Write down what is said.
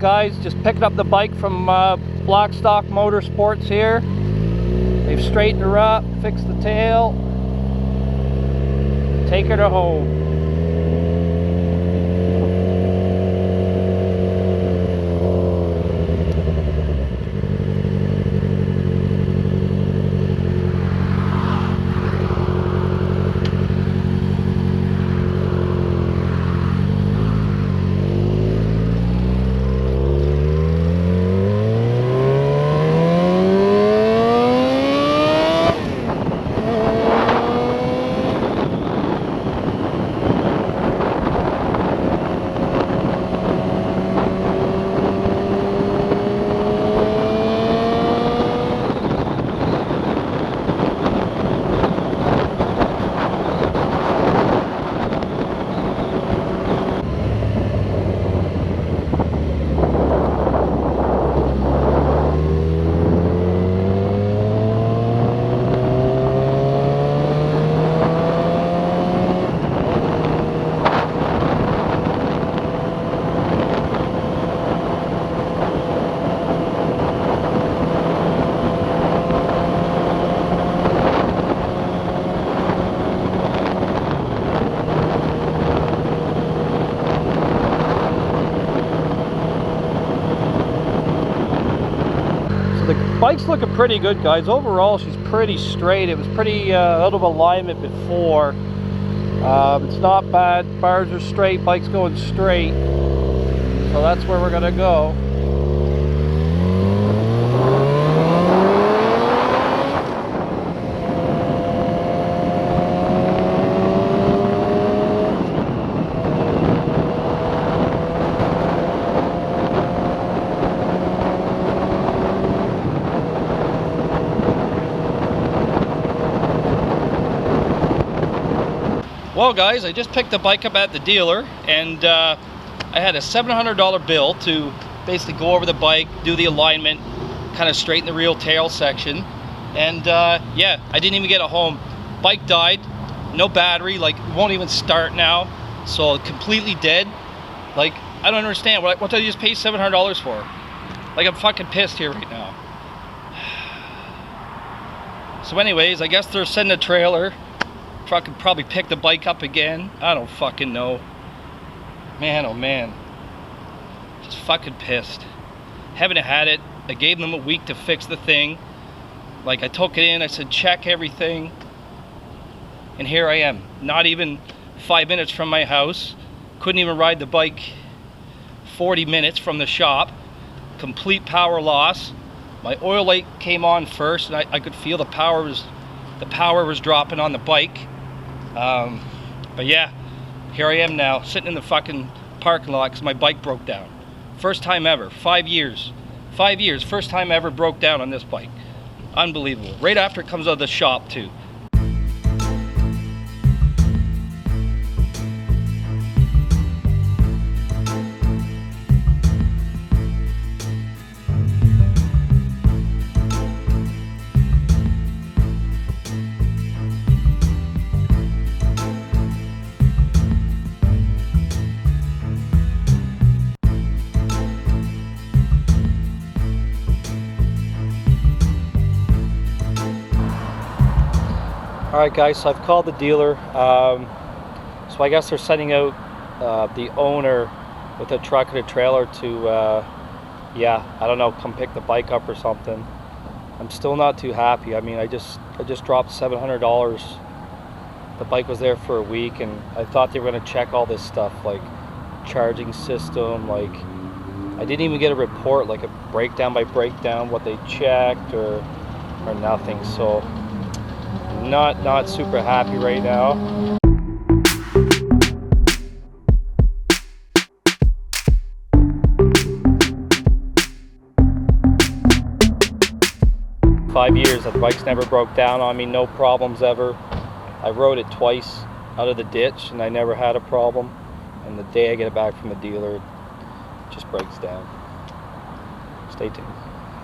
guys, just picking up the bike from Blackstock Motorsports here. They've straightened her up, fixed the tail, take her to home. Bike's looking pretty good, guys. Overall, she's pretty straight. It was pretty out of alignment before. It's not bad. Bars are straight, bike's going straight. So that's where we're gonna go. Well guys, I just picked the bike up at the dealer, and I had a $700 bill to basically go over the bike, do the alignment, kind of straighten the rear tail section, and yeah, I didn't even get it home. Bike died, no battery, like won't even start now, so completely dead. Like, I don't understand, what did I just pay $700 for? Like, I'm fucking pissed here right now. So anyways, I guess they're sending a trailer. Truck could probably pick the bike up again. I don't fucking know. Man, oh man. Just fucking pissed. Haven't had it. I gave them a week to fix the thing. Like, I took it in, I said check everything. And here I am. Not even 5 minutes from my house. Couldn't even ride the bike 40 minutes from the shop. Complete power loss. My oil light came on first, and I could feel the power was dropping on the bike. But yeah, here I am now, sitting in the fucking parking lot because my bike broke down. First time ever, 5 years. 5 years, first time ever broke down on this bike. Unbelievable. Right after it comes out of the shop too. Alright guys, so I've called the dealer, so I guess they're sending out the owner with a truck and a trailer to, yeah, I don't know, come pick the bike up or something. I'm still not too happy. I mean, I just dropped $700. The bike was there for a week, and I thought they were going to check all this stuff, like charging system, like I didn't even get a report, like a breakdown by breakdown, what they checked or nothing. So not super happy right now. Five years, the bike's never broke down on me, no problems ever. I rode it twice out of the ditch and I never had a problem. And the day I get it back from the dealer, it just breaks down. Stay tuned.